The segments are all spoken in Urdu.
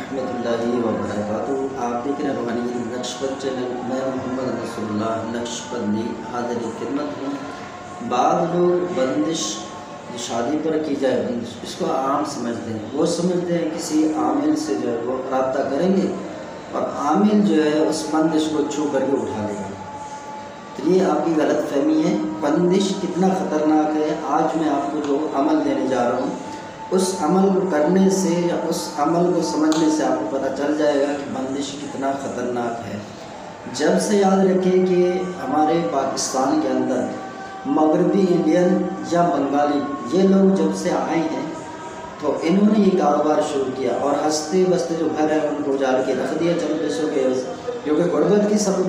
ورحمۃ اللہ وبرکاتہ۔ آپ دیکھ رہے ہیں روحانی نقشبند چینل۔ میں محمد رسول اللہ نقشبندی حاضر خدمت ہوں۔ بعض لوگ بندش شادی پر کی جائے بندش، اس کو عام سمجھتے ہیں۔ وہ سمجھتے ہیں کسی عامل سے جو ہے وہ رابطہ کریں گے اور عامل جو ہے اس بندش کو چھو کر کے اٹھا لے گا۔ تو یہ آپ کی غلط فہمی ہے۔ بندش کتنا خطرناک ہے، آج میں آپ کو جو عمل دینے جا رہا ہوں، اس عمل کو کرنے سے یا اس عمل کو سمجھنے سے آپ کو پتہ چل جائے گا کہ بندش کتنا خطرناک ہے۔ جب سے یاد رکھیں کہ ہمارے پاکستان کے اندر مغربی انڈین یا بنگالی یہ لوگ جب سے آئے ہیں تو انہوں نے یہ کاروبار شروع کیا اور ہنستے بستے جو گھر ہے ان کو اجاڑ کے رکھ دیا چند پیسوں کے عوض، کیونکہ غربت کی سب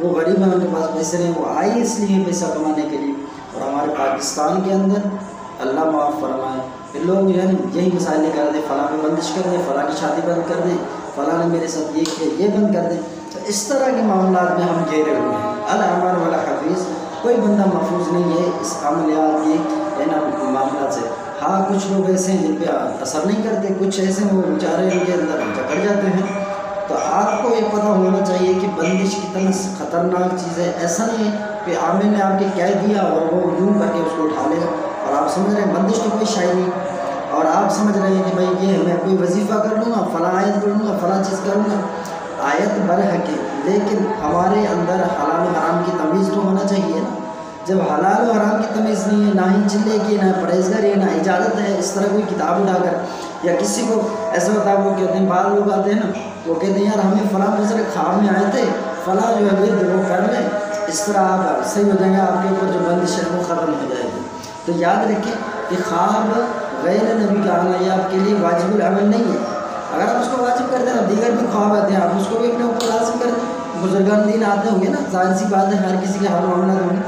وہ غریب ہیں، ان کے پاس پیسے نہیں، وہ آئے اس لیے پیسہ کمانے کے لیے۔ اور ہمارے پاکستان کے اندر اللہ معاف فرمائے پھر لوگ جو ہے یہی مسائل لے کر دیں، فلاں پہ بندش کر دیں، فلاں کی شادی بند کر دیں، فلاں نے میرے ساتھ یہ کیا یہ بند کر دیں۔ تو اس طرح کے معاملات میں ہم گھیرے ہوئے ہیں۔ الاعمال والحفیظ، کوئی بندہ محفوظ نہیں ہے اس عملیات کے معاملات سے۔ ہاں کچھ لوگ ایسے ہیں جن پہ اثر نہیں کرتے، کچھ ایسے وہ بیچارے ان کے اندر جکڑ جاتے ہیں۔ تو آپ کو یہ پتہ ہونا چاہیے کہ بندش کتنا خطرناک چیز ہے۔ ایسا نہیں ہے کہ عامل نے آپ کے کہہ دیا اور وہ یوں کر کے اس کو اٹھا لے گا اور آپ سمجھ رہے ہیں بندش تو کوئی شاید نہیں، اور آپ سمجھ رہے ہیں کہ بھائی یہ میں کوئی وظیفہ کر لوں گا، فلاں آیت پڑھ لوں گا، فلاں چیز کروں گا۔ آیت برحق ہے، لیکن ہمارے اندر حلال و حرام کی تمیز تو ہونا چاہیے نا۔ جب حلال و حرام کی تمیز نہیں ہے، نہ ہی چلے کی، نہ پرہیزگار ہے، نہ اجازت ہے اس طرح کوئی کتاب اٹھا کر یا کسی کو ایسا ہوتا ہے، وہ کہتے ہیں بعض لوگ آتے ہیں نا، وہ کہتے ہیں یار ہمیں فلاں بزرگ خواب میں آئے تھے، فلاں جو ہے ورد وہ کر لیں، اس طرح آپ صحیح ہو جائیں گے، آپ کے اوپر جو بندش ہے وہ ختم ہو جائے گی۔ تو یاد رکھیں کہ خواب غیر نبی کا آنا یہ آپ کے لیے واجب العمل نہیں ہے۔ اگر آپ اس کو واجب کر دیں نا، دیگر بھی خواب آتے ہیں، آپ اس کو بھی اپنے اوپر لازم کر دیں۔ بزرگان دین آتے ہوں گے نا، ظاہر سی بات ہے ہر کسی کے ہر معاملات ہوں گے،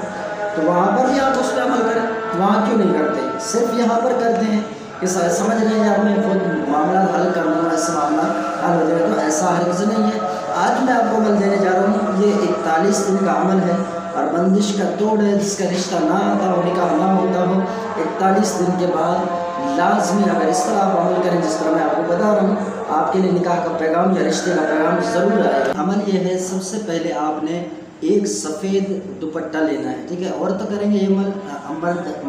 تو وہاں پر بھی آپ اس پہ عمل کریں۔ وہاں کیوں نہیں کرتے، صرف یہاں پر کرتے ہیں کہ سمجھ رہے ہیں یار میں خود معاملات حل کر لوں گا، اس سے معاملات حل ہو جائے، تو ایسا ہرگز نہیں ہے۔ آج میں آپ کو عمل دینے جا رہا ہوں، یہ 41 دن کا عمل ہے اور بندش کا توڑ ہے، جس کا رشتہ نہ آتا ہو، نکاح نہ ہوتا ہو، 41 دن کے بعد لازمی اگر اس طرح آپ عمل کریں جس طرح میں آپ کو بتا رہا ہوں، آپ کے لیے نکاح کا پیغام یا رشتے کا پیغام ضرور آئے گا۔ عمل یہ ہے، سب سے پہلے آپ نے ایک سفید دوپٹہ لینا ہے، ٹھیک ہے؟ عورت کریں گے یہ عمل،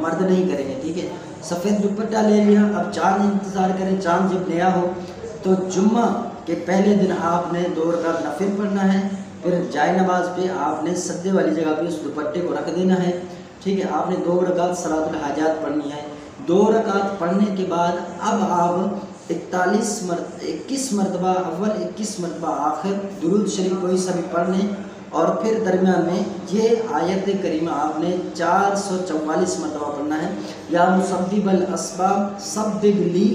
مرد نہیں کریں گے، ٹھیک ہے؟ سفید دوپٹہ لے لیا، اب چاند انتظار کریں، چاند جب نیا ہو تو جمعہ کے پہلے دن آپ نے 2 رکعت نفل پڑھنا ہے، پھر جائے نماز پہ آپ نے سجدے والی جگہ پہ اس دوپٹے کو رکھ دینا ہے، ٹھیک ہے؟ آپ نے 2 رکعت صلاۃ الحاجات پڑھنی ہے۔ 2 رکعت پڑھنے کے بعد اب آپ 21 مرتبہ اول 21 مرتبہ آخر درود شریف کوئی سا بھی پڑھ لیں، اور پھر درمیان میں یہ آیت کریمہ آپ نے 444 مرتبہ پڑھنا ہے، یا مسبب الاسباب سبب لی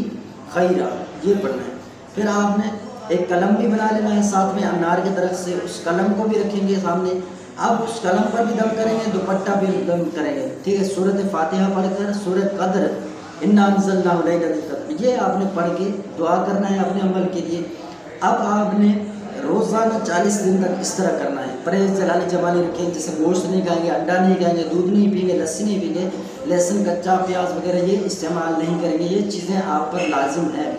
خیرا، یہ پڑھنا ہے۔ پھر آپ نے ایک قلم بھی بنا لینا ہے ساتھ میں انار کے درخت سے، اس قلم کو بھی رکھیں گے سامنے، اب اس قلم پر بھی دم کریں گے، دوپٹہ بھی دم کریں گے، ٹھیک ہے؟ سورۃ فاتحہ پڑھ کر سورۃ قدر انا انزلناہ لیلۃ القدر یہ آپ نے پڑھ کے دعا کرنا ہے اپنے عمل کے لیے۔ اب آپ نے روزانہ 40 دن تک اس طرح کرنا ہے، پرہیز جلالی جمالی رکھیں، جیسے گوشت نہیں کھائیں گے، انڈا نہیں کھائیں گے، دودھ نہیں پئیں گے، لسی نہیں پئیں گے، لہسن کچا پیاز وغیرہ یہ استعمال نہیں کریں گے، یہ چیزیں آپ پر لازم ہیں۔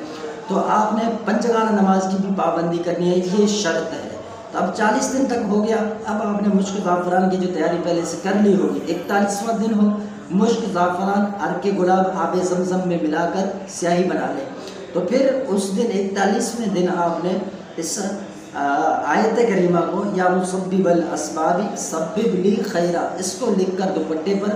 تو آپ نے پنجگانہ نماز کی بھی پابندی کرنی ہے، یہ شرط ہے۔ تو اب 40 دن تک ہو گیا، اب آپ نے مشک زعفران کی جو تیاری پہلے سے کر لی ہوگی، 41واں دن ہو، مشک زعفران عرق گلاب آب زمزم میں ملا کر سیاہی بنا لیں۔ تو پھر اس دن 41ویں دن آپ نے اس آیت کریمہ کو یا مسبب الاسباب سبب لی خیرا اس کو لکھ کر دوپٹے پر،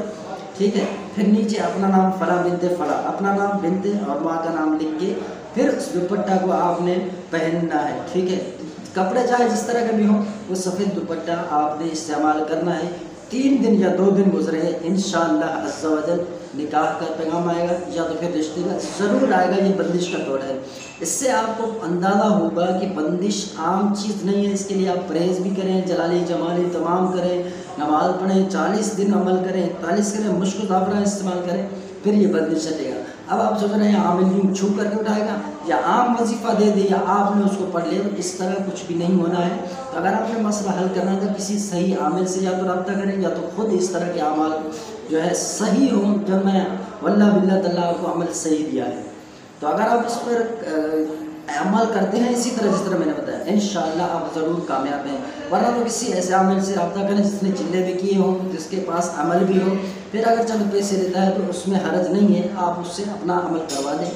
ٹھیک ہے؟ پھر نیچے اپنا نام فلاں بنت فلاں، اپنا نام بنت اور ماں کا نام لکھ کے پھر اس دوپٹہ کو آپ نے پہننا ہے، ٹھیک ہے؟ کپڑے چاہے جس طرح کے بھی ہوں، وہ سفید دوپٹہ آپ نے استعمال کرنا ہے۔ 3 دن یا 2 دن گزرے ہیں، انشاءاللہ عز و جل نکاح کا پیغام آئے گا یا تو پھر رشتے کا ضرور آئے گا۔ یہ بندش کا توڑ ہے، اس سے آپ کو اندازہ ہوگا کہ بندش عام چیز نہیں ہے۔ اس کے لیے آپ پرہیز بھی کریں، جلالی جمالی تمام کریں، نماز پڑھیں، 40 دن عمل کریں، 41 کریں، مشک زعفران استعمال کریں، پھر یہ بندش چلے گا۔ اب آپ سوچ رہے ہیں عامل یوں چھو کر کے اٹھائے گا یا عام وظیفہ دے دے یا آپ نے اس کو پڑھ لیا، اس طرح کچھ بھی نہیں ہونا ہے۔ تو اگر آپ نے مسئلہ حل کرنا تھا کسی صحیح عامل سے یا تو رابطہ کریں یا تو خود اس طرح کے اعمال جو ہے صحیح ہوں، جب میں واللہ باللہ تعالیٰ آپ کو عمل صحیح دیا ہے۔ تو اگر آپ اس پر عمل کرتے ہیں اسی طرح جس طرح میں نے بتایا، انشاءاللہ آپ ضرور کامیاب ہیں۔ ورنہ تو کسی ایسے عامل سے رابطہ کریں جس نے چلے بھی کیے ہوں، جس کے پاس عمل بھی ہو، پھر اگر چند پیسے لیتا ہے تو اس میں حرج نہیں ہے، آپ اس سے اپنا عمل کروا دیں۔